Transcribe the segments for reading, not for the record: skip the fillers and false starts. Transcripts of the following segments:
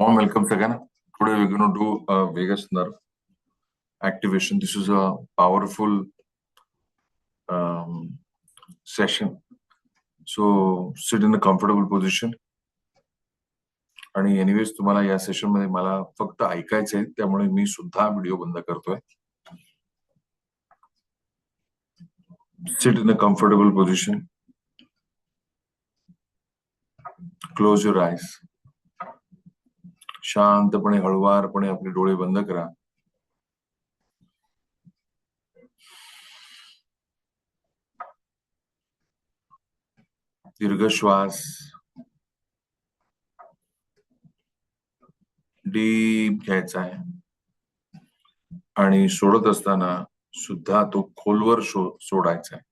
Warm welcome again. Today we're going to do a vagus nerve activation. This is a powerful session. So sit in a comfortable position. आणि anyways तुम्हाला या session मध्ये मला फक्त ऐकायचं आहे, त्यामुळे मी सुद्धा व्हिडिओ बंद करतोय. Sit in a comfortable position. Close your eyes. शांतपणे हळुवारपणे आपले डोळे बंद करा. दीर्घ श्वास डीप घ्यायचा आहे आणि सोडत असताना सुद्धा तो खोलवर सोडायचा आहे.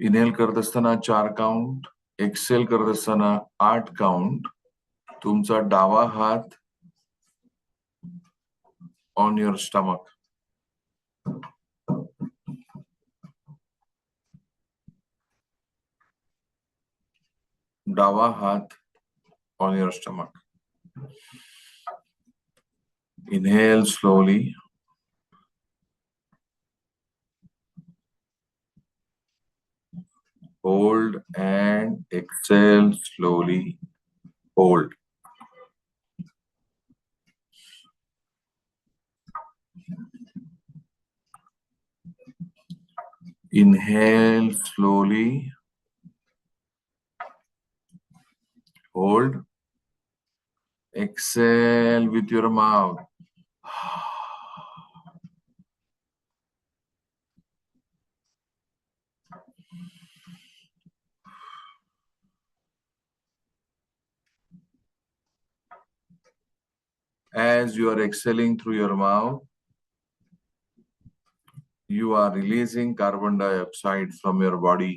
इनहेल करत असताना 4 काउंट, एक्सेल करत असताना 8 काउंट. तुमचा डावा हात ऑन युअर स्टमक. डावा हात on your stomach. Inhale slowly. Hold and exhale slowly. Hold. Inhale slowly. Hold. Exhale with your mouth. As you are exhaling through your mouth, you are releasing carbon dioxide from your body.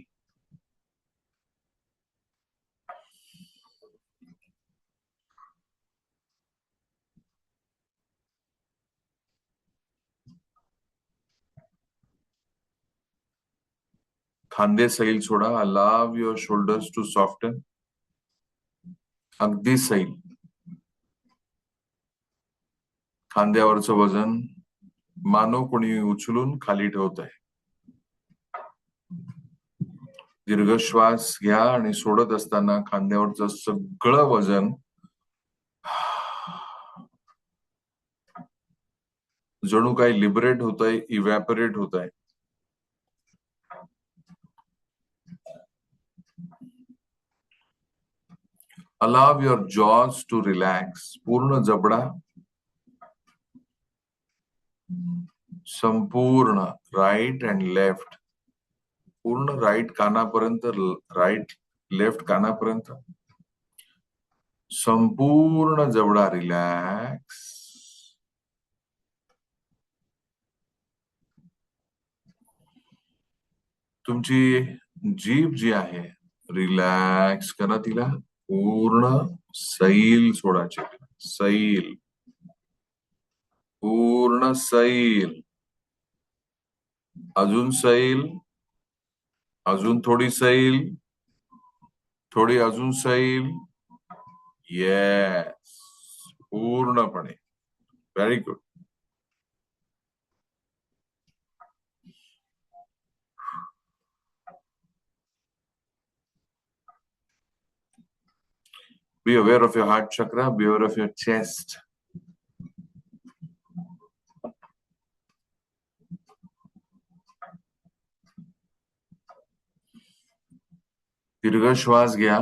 खांदे सैल सोडा. Allow your shoulders to soften. अगदी सैल. खांद्यावरचं वजन मानव कोणी उचलून खाली ठेवत आहे. दीर्घ श्वास घ्या आणि सोडत असताना खांद्यावरचं सगळं वजन जणू काही लिबरेट होत आहे, इव्हॅपोरेट होत आहे. Allow your jaws to relax. पूर्ण जबडा संपूर्ण राईट अँड लेफ्ट, पूर्ण राईट कानापर्यंत, राईट लेफ्ट कानापर्यंत संपूर्ण जबडा रिलॅक्स. तुमची जीभ जी आहे रिलॅक्स करा. तिला पूर्ण सैल सोडायचे. सैल, पूर्ण सैल. अजून सैल, अजून थोडी सैल, थोडी अजून सैल. येस, पूर्णपणे. Very good. Be aware of your heart chakra, be aware of your chest. दीर्घ श्वास घ्या.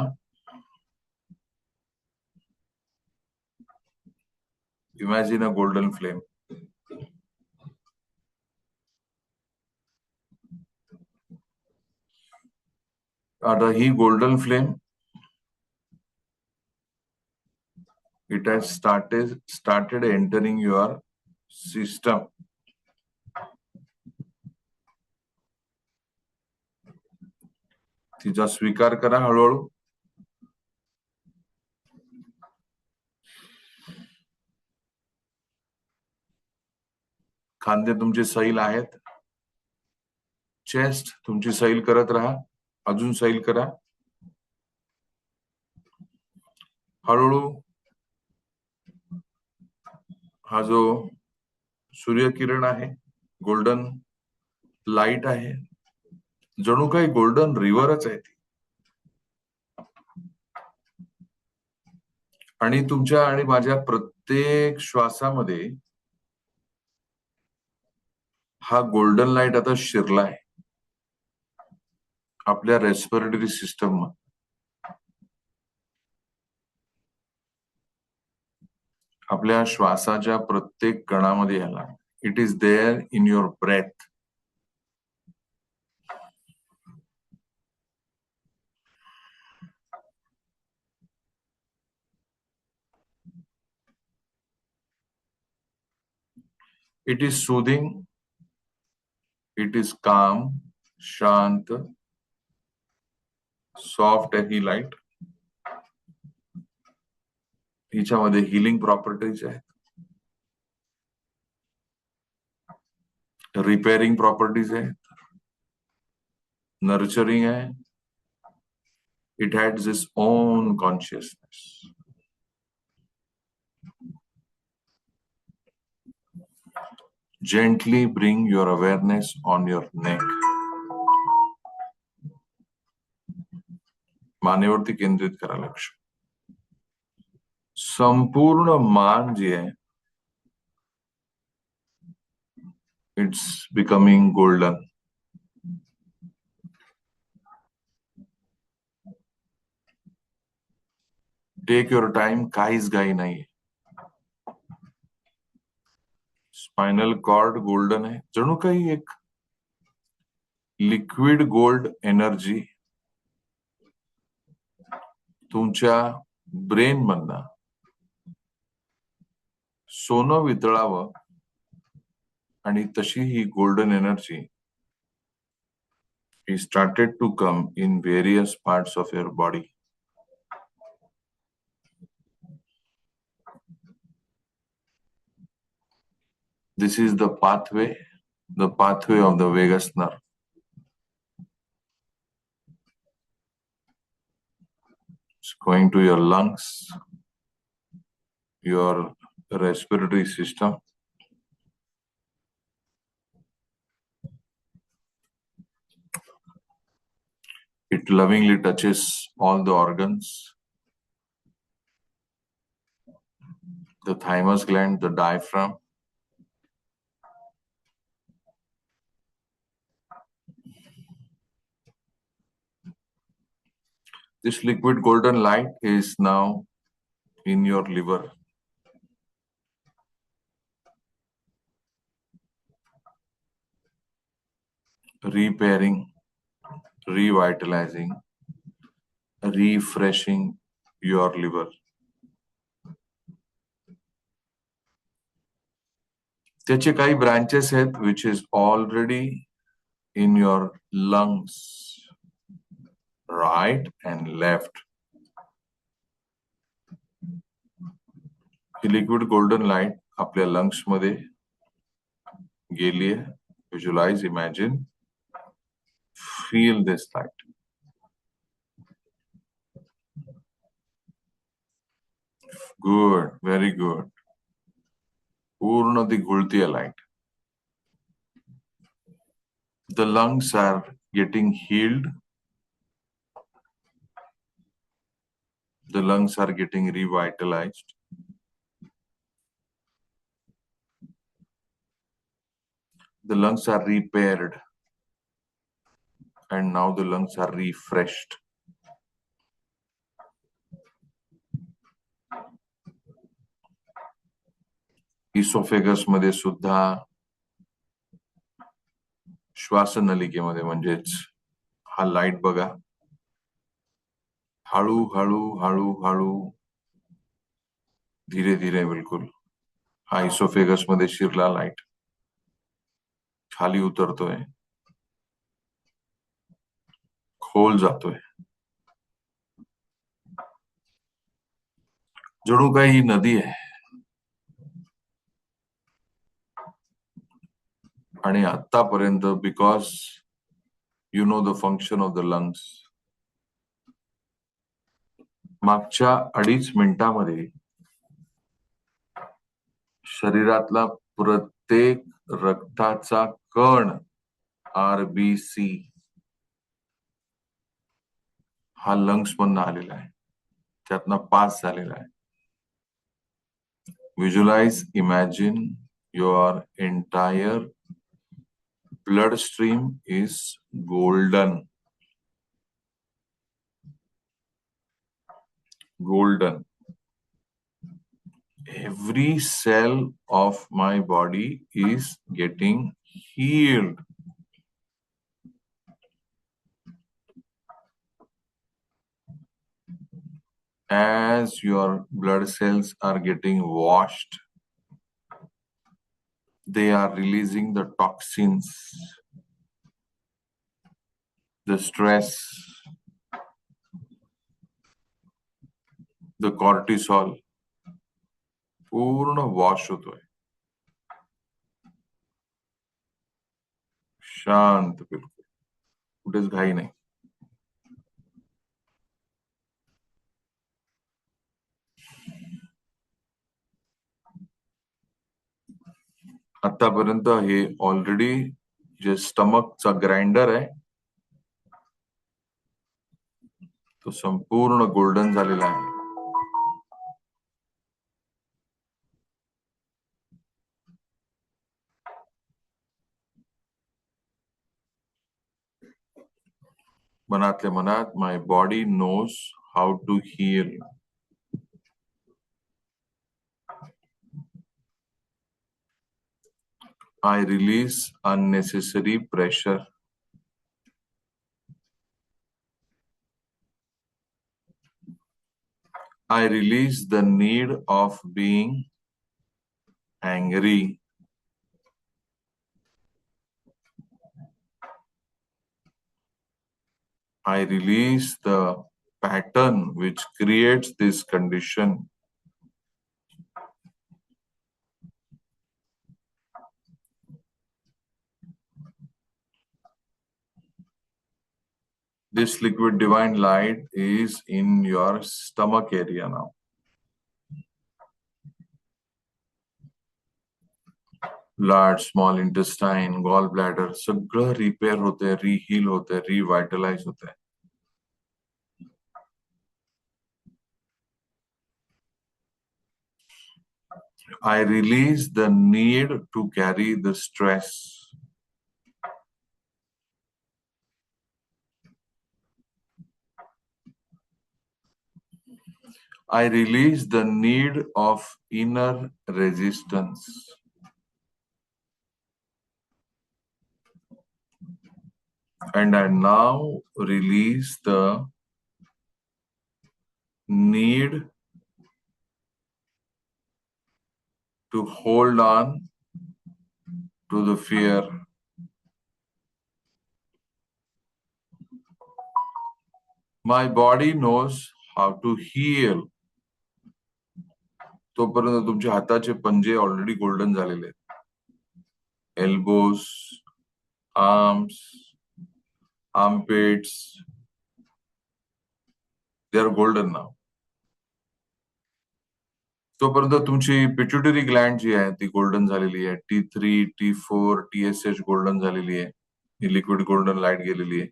Imagine a golden flame. आता ही golden flame, it has started entering your system. तिचा स्वीकार करा हळूहळू. खांदे तुमचे सैल आहेत. चेस्ट तुमची सैल करत राहा. अजून सैल करा. हळूहळू हा जो सूर्यकिरण आहे, गोल्डन लाईट आहे, जणू काही गोल्डन रिव्हरच आहे ती. आणि तुमच्या आणि माझ्या प्रत्येक श्वासामध्ये हा गोल्डन लाईट आता शिरलाय आपल्या रेस्पिरेटरी सिस्टम मध्ये. आपल्या श्वासाच्या प्रत्येक कणामध्ये याला. It is there in your breath. It is soothing, it is calm, शांत, सॉफ्ट आहे ही लाईट. हिच्यामध्ये हिलिंग प्रॉपर्टीज आहेत, रिपेअरिंग प्रॉपर्टीज आहेत, नर्चरिंग आहे. It has its own consciousness. Gently bring your awareness on your neck. मानेवरती केंद्रित करा लक्ष. संपूर्ण मान जी आहे, it's becoming golden. Take your time, काहीच घाई नाहीये. स्पायनल कॉर्ड गोल्डन आहे, जणू काही एक लिक्विड गोल्ड एनर्जी तुमच्या ब्रेन मधनं सोनं वितळावं, आणि तशी ही गोल्डन एनर्जी ही started to come in various parts of your body. This is the pathway of the vagus nerve. It's going to your lungs, your respiratory system. It lovingly touches all the organs, the thymus gland, the diaphragm. This liquid golden light is now in your liver. Repairing, revitalizing, refreshing your liver. त्याचे काही branches आहेत which is already in your lungs, right and left. He liquid golden light आपल्या lungs मध्ये गेली आहे. Visualise, imagine, feel this light. Good, very good. पूर्ण ती घुळतीये light. The lungs are getting healed. The lungs are getting revitalized. The lungs are repaired. And now the lungs are refreshed. Oesophagus मध्ये सुद्धा, श्वासनलिकेमध्ये म्हणजेच हा light बघा, हळू हळू हळू हळू धीरे धीरे बिलकुल हा इसोफेगस मध्ये शिरला लाईट खाली उतरतोय, खोल जातोय. जणू काही ही नदी आहे. आणि आतापर्यंत, because you know the function of the lungs, मागच्या 2.5 मिनिटांमध्ये शरीरातला प्रत्येक रक्ताचा कण RBC हा लंग्स मधनं आलेला आहे, त्यातनं पास झालेला आहे. Visualize, imagine your entire bloodstream is golden. Golden. Every cell of my body is getting healed. As your blood cells are getting washed, they are releasing the toxins, the stress, the cortisol. पूर्ण wash होतोय. शांत, बिलकुल कुठेच घाई नाही. आतापर्यंत हे already जे स्टमकचा grinder आहे तो संपूर्ण गोल्डन झालेला आहे. मनातल्या मनात my body knows how to heal. I release unnecessary pressure. I release the need of being angry. I release the pattern which creates this condition. This liquid divine light is in your stomach area now. Large, small intestine, gallbladder, सगळं repair होते, रिहील होते, रिवायटलाइज होते. I release the need to carry the stress. I release the need of inner resistance. And I now release the need to hold on to the fear. My body knows how to heal. तोपर्यंत तुमचे हाताचे पंजे already golden झालेले आहेत. Elbows, arms, armpits, they are golden नाव. तोपर्यंत तुमची pituitary Gland जी आहे ती गोल्डन झालेली आहे. T3, T4, TSH गोल्डन झालेली आहे. ही लिक्विड गोल्डन लाईट गेलेली आहे.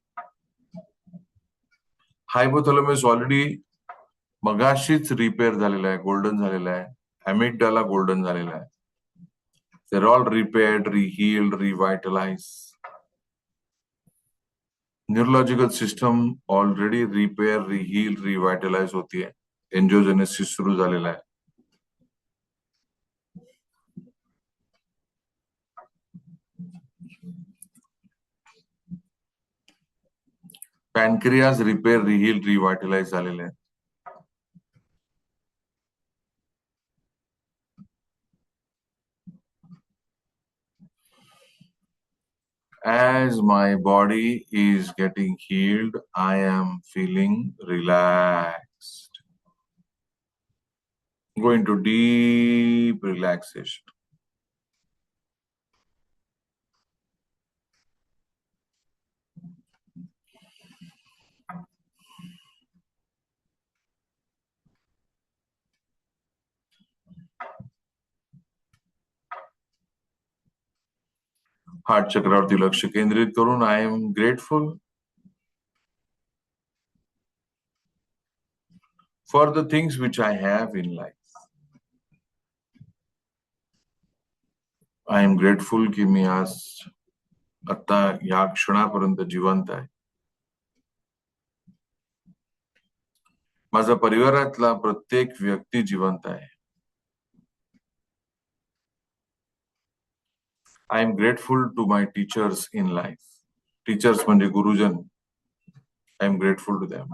हायपोथॅलॅमस ऑलरेडी मगाशीच रिपेअर झालेला आहे, गोल्डन झालेला आहे. अॅमिगडाला गोल्डन झालेला आहे. They're all repaired, rehealed, revitalized. Neurological system already repair, reheal, revitalise होतीये. एन्जिओजेनेसिस सुरू झालेला आहे. पॅनक्रियाज रिपेअर, रिहील, रिव्हायटलाइज झालेले आहे. As my body is getting healed, I am feeling relaxed. Go into deep relaxation. Heart चक्रावरती लक्ष केंद्रित करून I am grateful for the things which I have in life. I am grateful की मी आज आता या क्षणापर्यंत जिवंत आहे. माझा परिवारातला प्रत्येक व्यक्ती जिवंत आहे. I am grateful to my teachers in life. Teachers म्हणजे गुरुजन. I am grateful to them.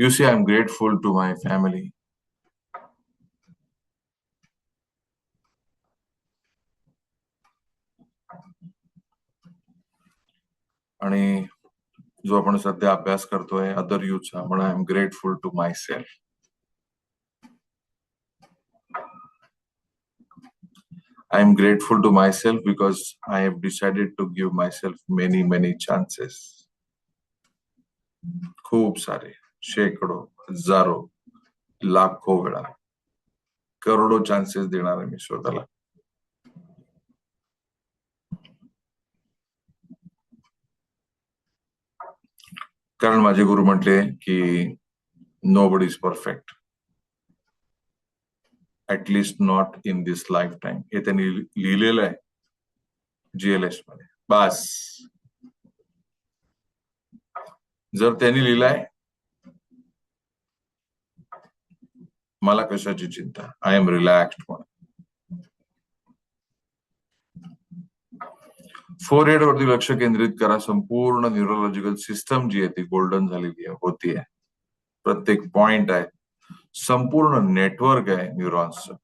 You see, I'm grateful to my family. आणि जो आपण सध्या अभ्यास करतोय अदर यूथचा, म्हणून I am grateful to myself. I am grateful to myself because I have decided to give myself many chances. खूप सारे, शेकडो, हजारो, लाखो वेळा, करोडो चान्सेस देणार आहे मी स्वतःला. कारण माझे गुरु म्हटले की nobody is perfect, at least not in this lifetime. हे त्यांनी लिहिलेलं आहे GLS मध्ये. बस, जर त्यांनी लिहिलंय, मला कशाची चिंता. I am relaxed. म्हणून फोरहेड वरती लक्ष केंद्रित करा. संपूर्ण न्यूरोलॉजिकल सिस्टम जी आहे ती गोल्डन झालेली आहे, होती आहे. प्रत्येक पॉइंट आहे, संपूर्ण नेटवर्क आहे न्यूरॉन्सचं.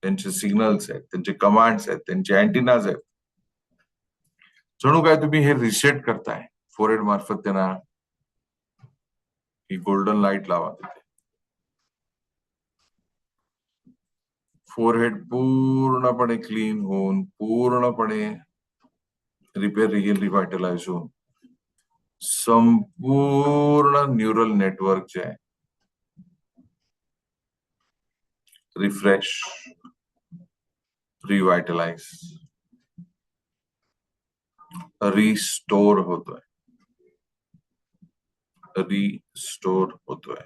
त्यांचे सिग्नल्स आहेत, त्यांचे कमांड्स आहेत, त्यांचे अँटिनाज आहेत. जणू काय तुम्ही हे रिसेट करताय. फोरहेड मार्फत त्यांना ही गोल्डन लाईट लावा तिथे. फोरहेड पूर्णपणे क्लीन होऊन, पूर्णपणे रिपेअर रिव्हायटलाइज होऊन, संपूर्ण न्यूरल नेटवर्क जे आहे रिफ्रेश, रिव्हायटलाइज, रिस्टोर होतोय. रिस्टोर होतोय.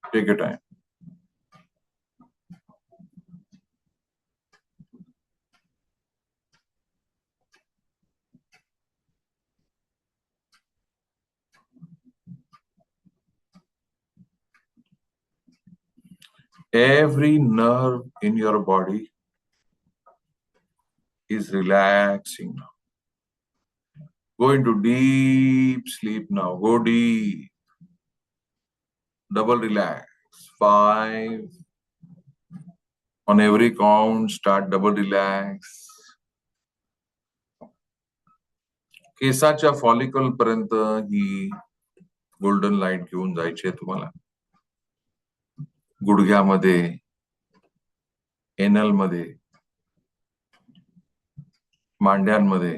Take a time. Every nerve in your body is relaxing now. Go into deep sleep now. Go deep. Double relax. 5. On every count, start double relax. केसाच्या follicle पर्यंत ही golden light घेऊन जायची आहे तुम्हाला. गुडघ्यामध्ये, anal मध्ये, मांड्यांमध्ये,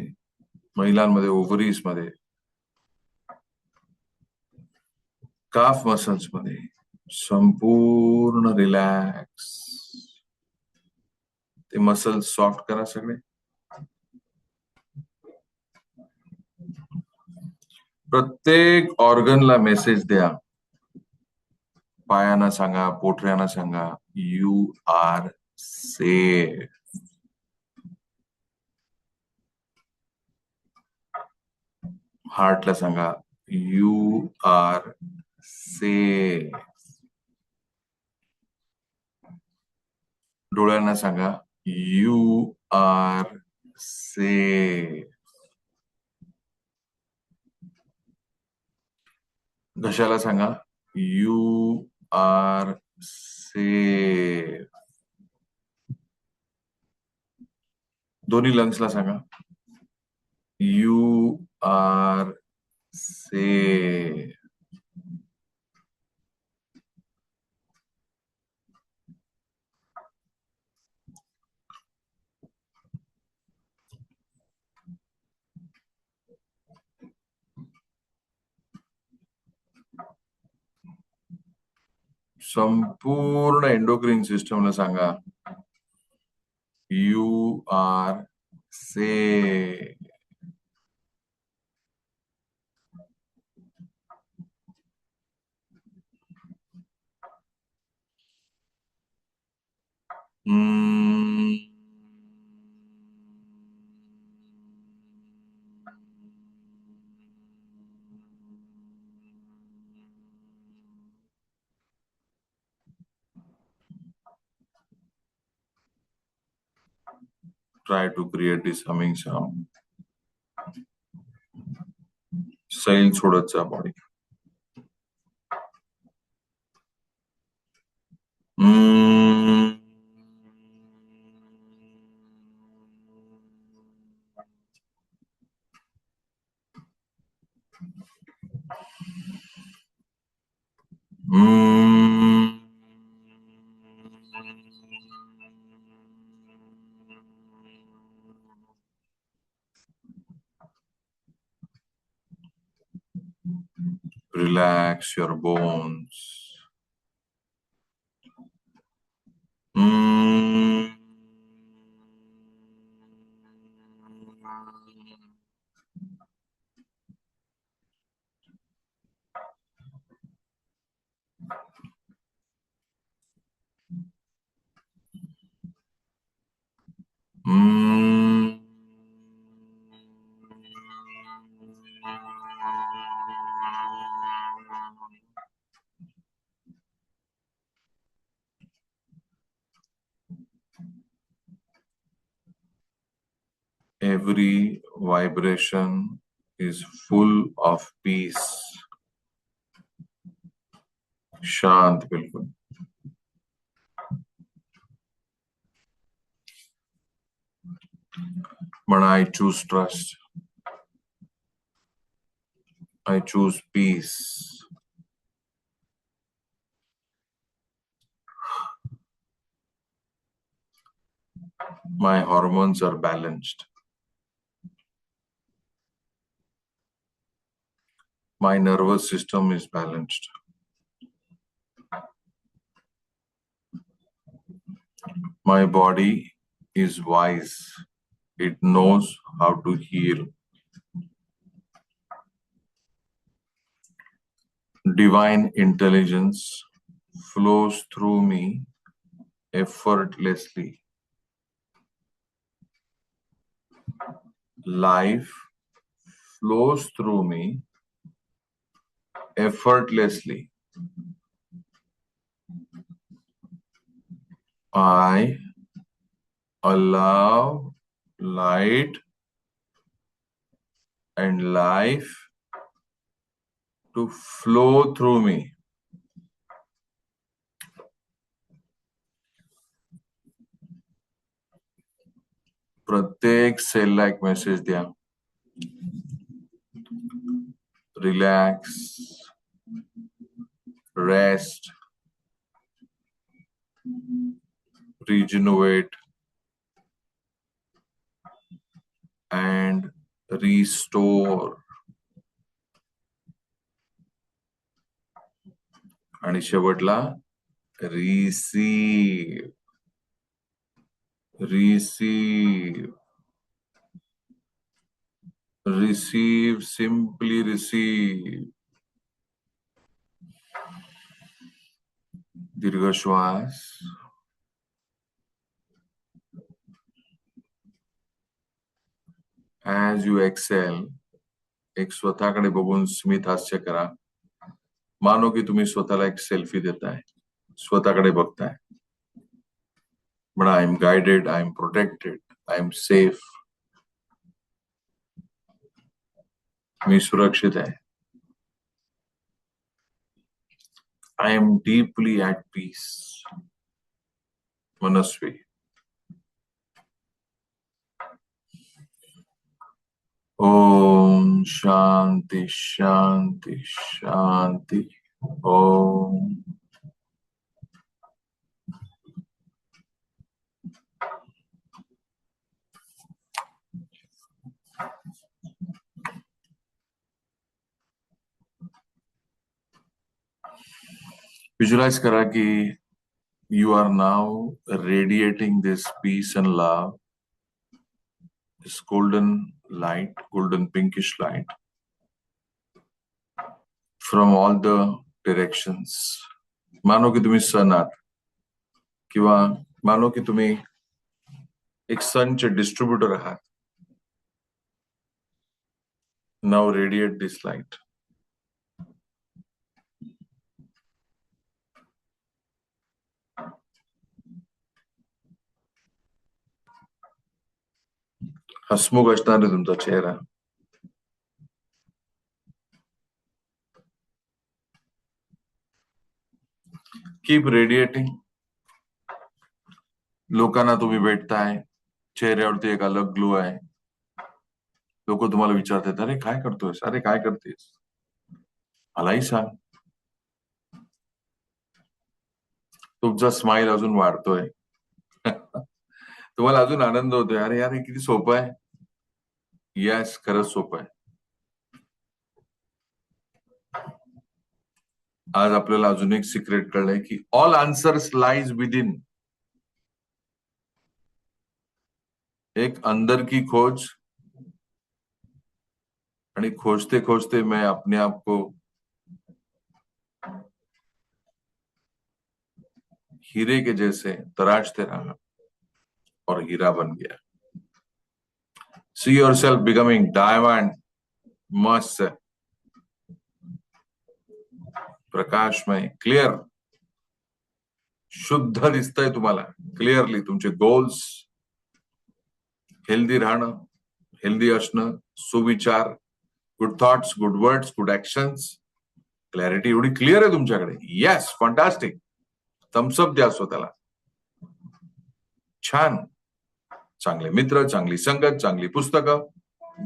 महिलांमध्ये ओव्हरीज मध्ये, काफ मसल्स मध्ये संपूर्ण रिलॅक्स. ते मसल्स सॉफ्ट करा सगळे. प्रत्येक ऑर्गनला मेसेज द्या. पायांना सांगा, पोटऱ्यांना सांगा, यू आर सेफ. हार्टला सांगा, यू आर सेफ. डोळ्यांना सांगा, यू आर सेफ. घशाला सांगा, यू आर सेफ. दोन्ही लंग्सला सांगा, यू आर सेफ. संपूर्ण एंडोक्रीन सिस्टमला सांगा, you are safe. Try to create this humming sound. सैल सोडत जा body. Relax your bones. Every vibration is full of peace. शांत बिल्कुल. But I choose trust. I choose peace. My hormones are balanced. My nervous system is balanced. My body is wise. It knows how to heal. Divine intelligence flows through me effortlessly. Life flows through me effortlessly. I allow light and life to flow through me. प्रत्येक सेलला एक message द्या. Relax, rest, regenerate and restore. आणि शेवटला receive. Receive. Receive, simply receive. दीर्घ श्वास. As you exhale, एक स्वतःकडे बघून स्मित हास्य करा. मानो की तुम्ही स्वतःला एक सेल्फी देताय, स्वतःकडे बघताय. But I am guided, I am protected, I am safe. मी सुरक्षित आहे. I am deeply at peace. Manasvi. Om Shanti Shanti Shanti. Om. Visualize करा की you are now radiating this peace and love, this golden light, golden pinkish light from all the directions. मानो की तुम्ही सन आहात किंवा मानो की तुम्ही एक सनचे डिस्ट्रीब्युटर आहात. Now radiate this light. हसमुख असणार आहे तुमचा चेहरा. Keep radiating. लोकांना तुम्ही भेटताय, चेहऱ्यावरती एक अलग ग्लो आहे. लोक तुम्हाला विचारतात, अरे काय करतोयस, अरे काय करतेस, मलाही सांग. तुमचा स्माइल अजून वाढतोय. तुम्हाला अजून आनंद होतोय, अरे यार हे किती सोपं आहे. यस, खरंच सोपं आहे. आज आपल्याला अजून एक सिक्रेट कळलंय की all answers lies with in. एक अंदर की खोज, आणि खोजते खोजते मैं अपने आप को हीरे के जैसे तराशते रहा और हीरा बन गया. See yourself becoming diamond. मस्त, प्रकाशमय, क्लिअर, शुद्ध दिसतंय तुम्हाला क्लिअरली. तुमचे गोल्स, हेल्दी राहणं, हेल्दी असणं, सुविचार, good thoughts, good words, good actions, clarity एवढी क्लिअर आहे तुमच्याकडे. Yes, fantastic. थम्सअप द्या स्वतःला. छान. चांगले मित्र, चांगली संगत, चांगली पुस्तकं.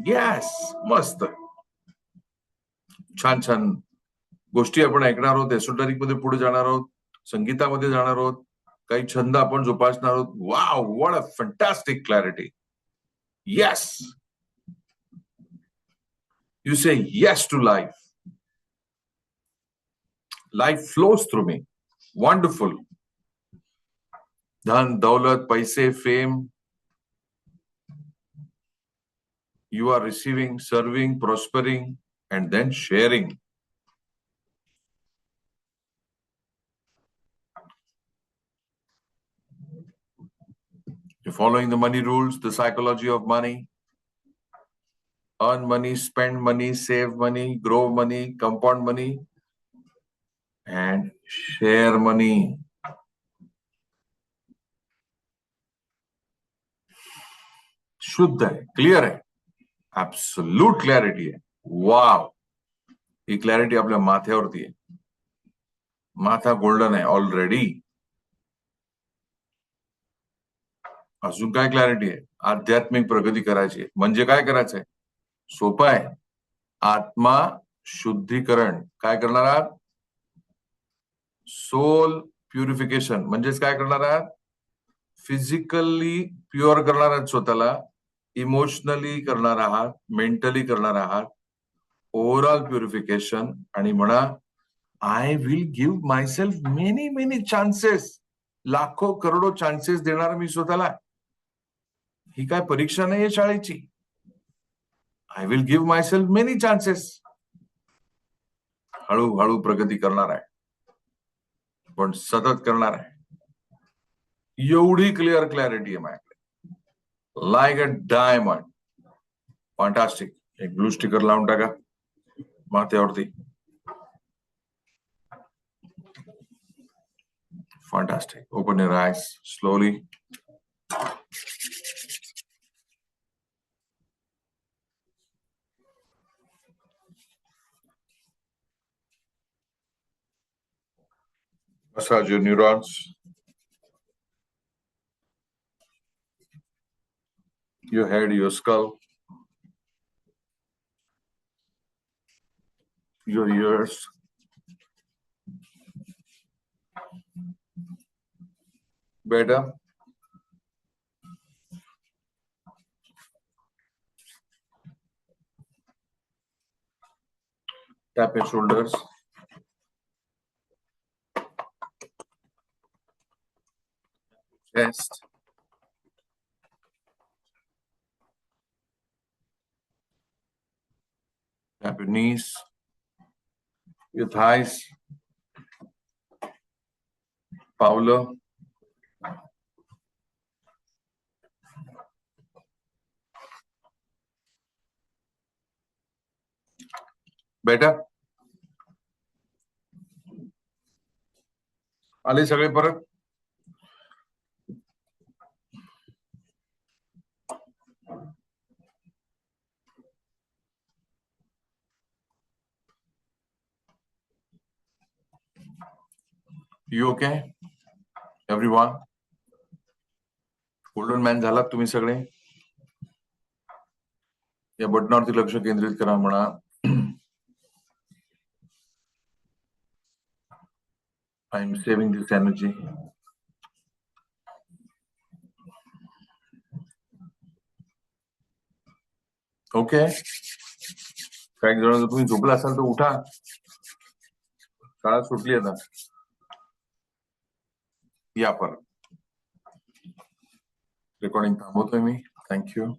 येस, मस्त. छान छान गोष्टी आपण ऐकणार आहोत. एसोटरिक मध्ये पुढे जाणार आहोत, संगीतामध्ये जाणार आहोत, काही छंद आपण जोपासणार आहोत. Wow, what a fantastic clarity. Yes, you say yes to life. Life flows through me. Wonderful. धन, दौलत, पैसे, fame, you are receiving, serving, prospering, and then sharing. You're following the money rules, the psychology of money. Earn money, spend money, save money, grow money, compound money, and share money. शुद्ध आहे, clear आहे, absolute clarity आहे. वाव, ही clarity आपल्या माथ्यावरती आहे. माथा golden आहे already. अजून काय क्लॅरिटी आहे? आध्यात्मिक प्रगती करायची आहे. म्हणजे काय करायचंय? सोपं आहे. आत्मा शुद्धीकरण. काय करणार आहात? Soul purification. म्हणजेच काय करणार आहात? फिजिकली प्युअर करणार आहात स्वतःला, इमोशनली करणार आहात, मेंटली करणार आहात, ओव्हरऑल प्युरिफिकेशन. आणि म्हणा, I will give myself many many chances. लाखो करोडो चान्सेस देणार मी स्वतःला. ही काय परीक्षा नाहीये शाळेची. I will give myself many chances. हळूहळू प्रगती करणार आहे, पण सतत करणार आहे. एवढी क्लिअर क्लॅरिटी आहे माझ्याकडे. Like a diamond. फॅन्टास्टिक. एक ब्लू स्टिकर लावून टाका माथ्यावरती. Fantastic. Open your eyes slowly. Massage your neurons, your head, your skull, your ears. Better. Tap your shoulders. chest, tap your knees, your thighs, Paulo. Better? आले सगळे परत? You okay? Everyone? Golden man झालात तुम्ही सगळे? या बटनावरती लक्ष केंद्रित करा म्हणा. I'm saving this energy. Okay. काही जण तुम्ही झोपला असाल तर उठा. शाळा सुटली आता. या परत. रेकॉर्डिंग थांबवतोय मी. थँक्यू.